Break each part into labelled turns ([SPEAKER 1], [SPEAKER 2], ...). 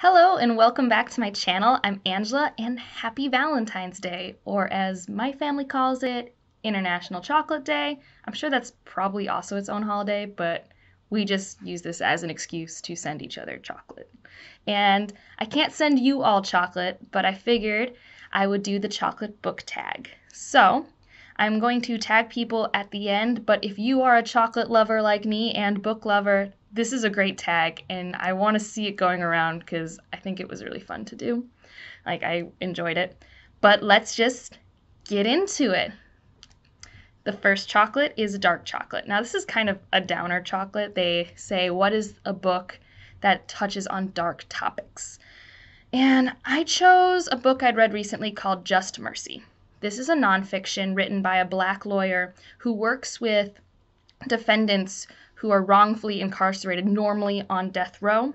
[SPEAKER 1] Hello and welcome back to my channel. I'm Angela and happy Valentine's Day, or as my family calls it, International Chocolate Day. I'm sure that's probably also its own holiday, but we just use this as an excuse to send each other chocolate. And I can't send you all chocolate, but I figured I would do the chocolate book tag. So I'm going to tag people at the end, but if you are a chocolate lover like me and book lover, this is a great tag, and I want to see it going around because I think it was really fun to do. I enjoyed it. But let's just get into it. The first chocolate is dark chocolate. Now, this is kind of a downer chocolate. They say, what is a book that touches on dark topics? And I chose a book I'd read recently called Just Mercy. This is a nonfiction written by a Black lawyer who works with defendants who are wrongfully incarcerated, normally on death row.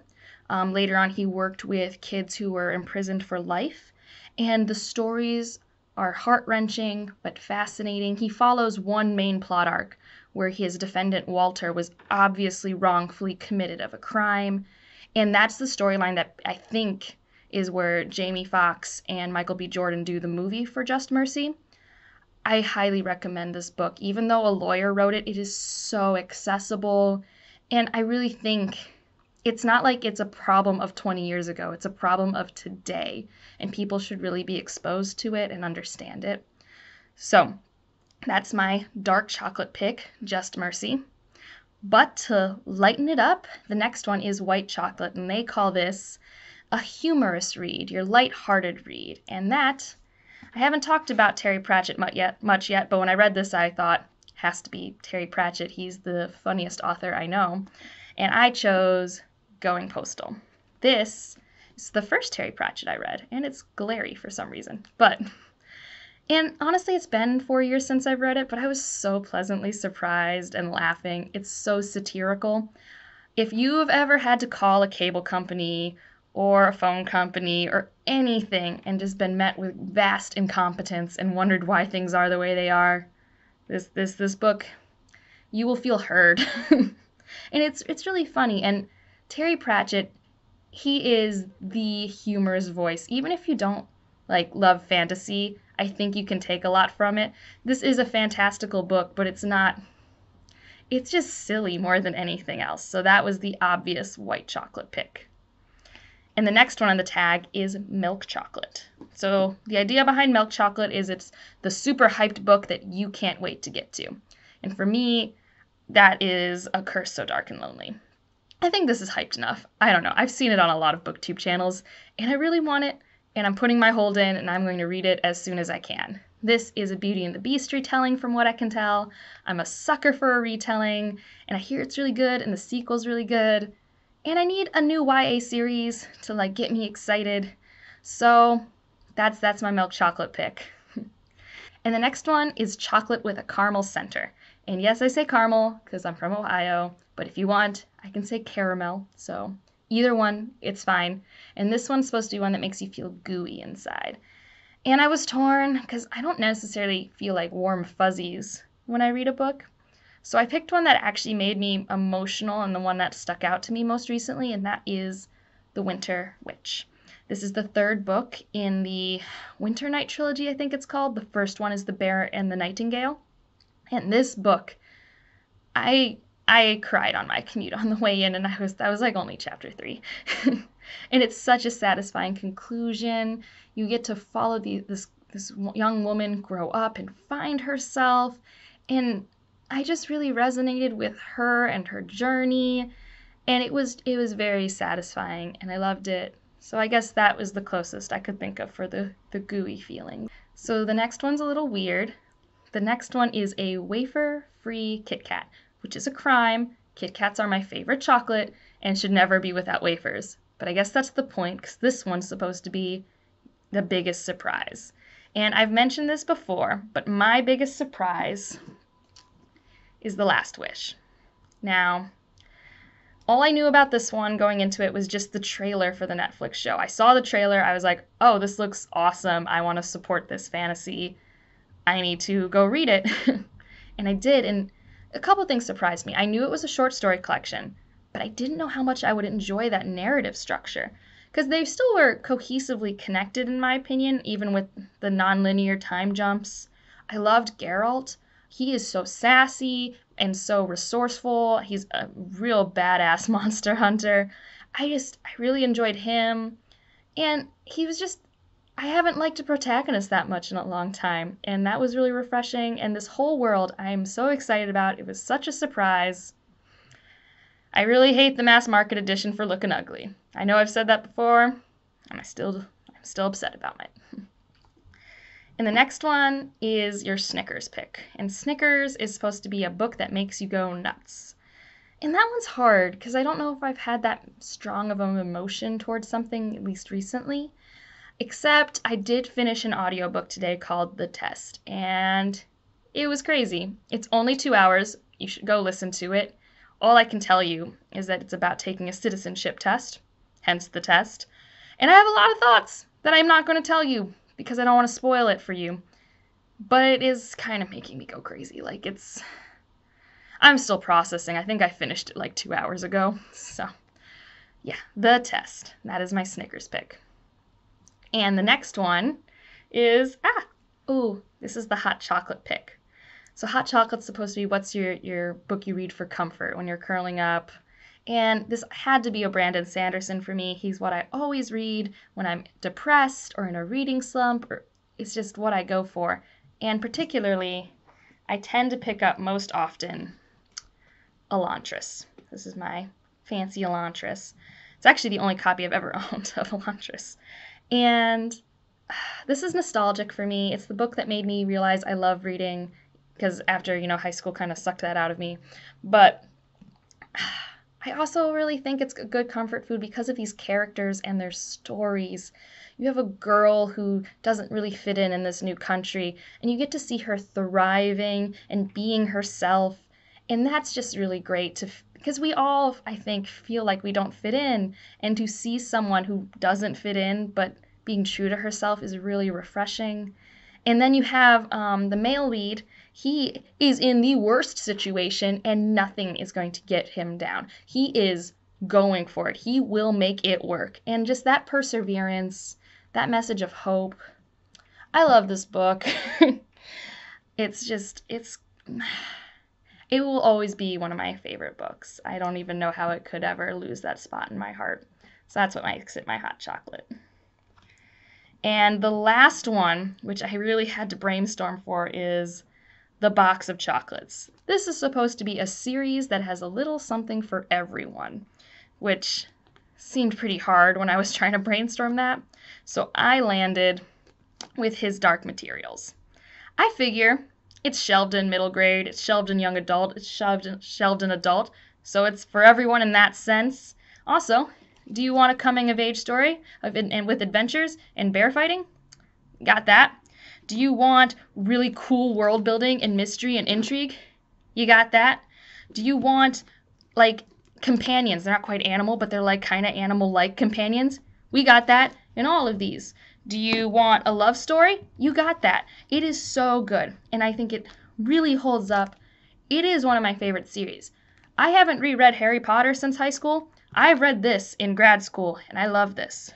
[SPEAKER 1] Later on, he worked with kids who were imprisoned for life, and the stories are heart-wrenching but fascinating. He follows one main plot arc where his defendant, Walter, was obviously wrongfully committed of a crime, and that's the storyline that I think is where Jamie Foxx and Michael B. Jordan do the movie for Just Mercy. I highly recommend this book. Even though a lawyer wrote it, it is so accessible, and I really think it's not like it's a problem of 20 years ago. It's a problem of today, and people should really be exposed to it and understand it. So that's my dark chocolate pick, Just Mercy. But to lighten it up, the next one is white chocolate, and they call this a humorous read, your light-hearted read, and that I haven't talked about Terry Pratchett much yet, but when I read this, I thought, has to be Terry Pratchett. He's the funniest author I know. And I chose Going Postal. This is the first Terry Pratchett I read, and it's glary for some reason. And honestly, it's been 4 years since I've read it, but I was so pleasantly surprised and laughing. It's so satirical. If you have ever had to call a cable company or a phone company or anything and just been met with vast incompetence and wondered why things are the way they are, this book, you will feel heard. And it's really funny. And Terry Pratchett, he is the humorous voice. Even if you don't love fantasy, I think you can take a lot from it. This is a fantastical book, but it's just silly more than anything else. So that was the obvious white chocolate pick. And the next one on the tag is milk chocolate. So the idea behind milk chocolate is it's the super hyped book that you can't wait to get to. And for me, that is A Curse So Dark and Lonely. I think this is hyped enough. I don't know. I've seen it on a lot of booktube channels, and I really want it, and I'm putting my hold in, and I'm going to read it as soon as I can. This is a Beauty and the Beast retelling from what I can tell. I'm a sucker for a retelling, and I hear it's really good, and the sequel's really good. And I need a new YA series to get me excited. So that's my milk chocolate pick. And the next one is chocolate with a caramel center. And yes, I say caramel because I'm from Ohio, but if you want, I can say caramel. So either one, it's fine. And this one's supposed to be one that makes you feel gooey inside. And I was torn because I don't necessarily feel like warm fuzzies when I read a book. So I picked one that actually made me emotional and the one that stuck out to me most recently, and that is The Winter Witch. This is the third book in the Winter Night trilogy, I think it's called. The first one is The Bear and the Nightingale. And this book, I cried on my commute on the way in, and that was only chapter 3. And it's such a satisfying conclusion. You get to follow this young woman grow up and find herself, and I just really resonated with her and her journey, and it was very satisfying, and I loved it. So I guess that was the closest I could think of for the gooey feeling. So the next one's a little weird. The next one is a wafer-free Kit-Kat, which is a crime. Kit-Kats are my favorite chocolate and should never be without wafers. But I guess that's the point, because this one's supposed to be the biggest surprise. And I've mentioned this before, but my biggest surprise is The Last Wish. Now, all I knew about this one going into it was just the trailer for the Netflix show. I saw the trailer, I was like, oh, this looks awesome. I want to support this fantasy. I need to go read it. And I did, and a couple things surprised me. I knew it was a short story collection, but I didn't know how much I would enjoy that narrative structure. because they still were cohesively connected, in my opinion, even with the nonlinear time jumps. I loved Geralt. He is so sassy and so resourceful. He's a real badass monster hunter. I really enjoyed him. And he was just, I haven't liked a protagonist that much in a long time. And that was really refreshing. And this whole world I am so excited about. It was such a surprise. I really hate the mass market edition for looking ugly. I know I've said that before, and I'm still upset about it. And the next one is your Snickers pick. And Snickers is supposed to be a book that makes you go nuts. And that one's hard because I don't know if I've had that strong of an emotion towards something, at least recently. Except I did finish an audiobook today called The Test, and it was crazy. It's only 2 hours. You should go listen to it. All I can tell you is that it's about taking a citizenship test, hence the test. And I have a lot of thoughts that I'm not going to tell you because I don't want to spoil it for you. But it is kind of making me go crazy. I'm still processing. I think I finished it like 2 hours ago. So, yeah, The Test. That is my Snickers pick. And the next one is, this is the hot chocolate pick. So hot chocolate's supposed to be what's your book you read for comfort when you're curling up. And this had to be a Brandon Sanderson for me. He's what I always read when I'm depressed or in a reading slump. Or it's just what I go for. And particularly, I tend to pick up most often Elantris. This is my fancy Elantris. It's actually the only copy I've ever owned of Elantris. And this is nostalgic for me. It's the book that made me realize I love reading because after, high school kind of sucked that out of me. But I also really think it's a good comfort food because of these characters and their stories. You have a girl who doesn't really fit in this new country, and you get to see her thriving and being herself. And that's just really great because we all, I think, feel like we don't fit in. And to see someone who doesn't fit in but being true to herself is really refreshing. And then you have the male lead. He is in the worst situation and nothing is going to get him down. He is going for it. He will make it work. And just that perseverance, that message of hope. I love this book. It will always be one of my favorite books. I don't even know how it could ever lose that spot in my heart. So that's what makes it my hot chocolate. And the last one, which I really had to brainstorm for, is The Box of Chocolates. This is supposed to be a series that has a little something for everyone, which seemed pretty hard when I was trying to brainstorm that. So I landed with His Dark Materials. I figure it's shelved in middle grade, it's shelved in young adult, it's shelved in adult, so it's for everyone in that sense. Also, do you want a coming-of-age story and with adventures and bear fighting? Got that. Do you want really cool world building and mystery and intrigue? You got that. Do you want, companions? They're not quite animal, but they're kind of animal-like companions. We got that in all of these. Do you want a love story? You got that. It is so good, and I think it really holds up. It is one of my favorite series. I haven't reread Harry Potter since high school. I've read this in grad school, and I love this.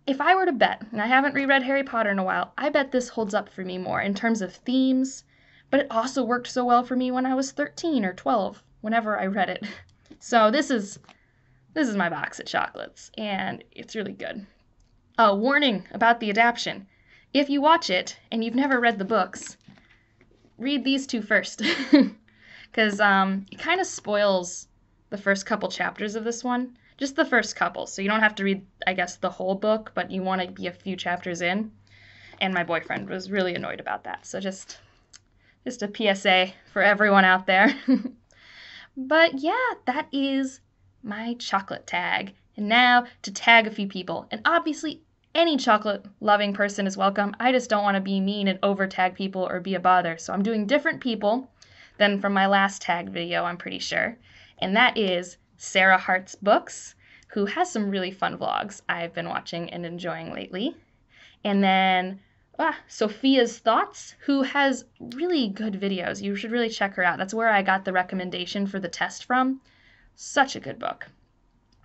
[SPEAKER 1] If I were to bet, and I haven't reread Harry Potter in a while, I bet this holds up for me more in terms of themes, but it also worked so well for me when I was 13 or 12, whenever I read it. So this is my box of chocolates, and it's really good. A warning about the adaptation. If you watch it and you've never read the books, read these two first, because it kind of spoils the first couple chapters of this one. Just the first couple, so you don't have to read, I guess, the whole book, but you want to be a few chapters in. And my boyfriend was really annoyed about that, so just a PSA for everyone out there. But yeah, that is my chocolate tag. And now to tag a few people. And obviously, any chocolate-loving person is welcome. I just don't want to be mean and over-tag people or be a bother. So I'm doing different people than from my last tag video, I'm pretty sure. And that is Sarah Hart's Books, who has some really fun vlogs I've been watching and enjoying lately. And then Sophia's Thoughts, who has really good videos. You should really check her out. That's where I got the recommendation for The Test from. Such a good book.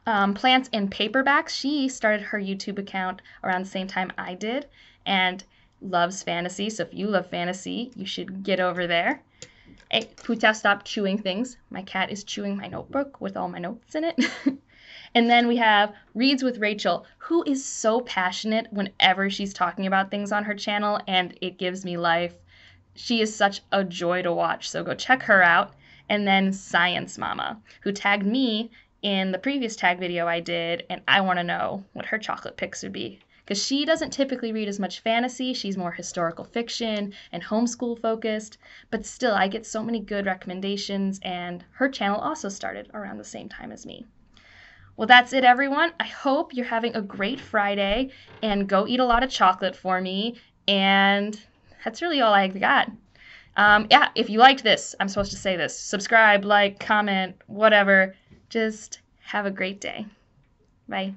[SPEAKER 1] Plants and Paperbacks. She started her YouTube account around the same time I did and loves fantasy. So if you love fantasy, you should get over there. Hey, Puta, stop chewing things. My cat is chewing my notebook with all my notes in it. And then we have Reads with Rachel, who is so passionate whenever she's talking about things on her channel, and it gives me life. She is such a joy to watch, so go check her out. And then Science Mama, who tagged me in the previous tag video I did, and I want to know what her chocolate picks would be. Because she doesn't typically read as much fantasy, she's more historical fiction and homeschool focused, but still I get so many good recommendations, and her channel also started around the same time as me. Well, that's it, everyone. I hope you're having a great Friday, and go eat a lot of chocolate for me, and that's really all I got. Yeah, if you liked this, I'm supposed to say this, subscribe, like, comment, whatever. Just have a great day. Bye.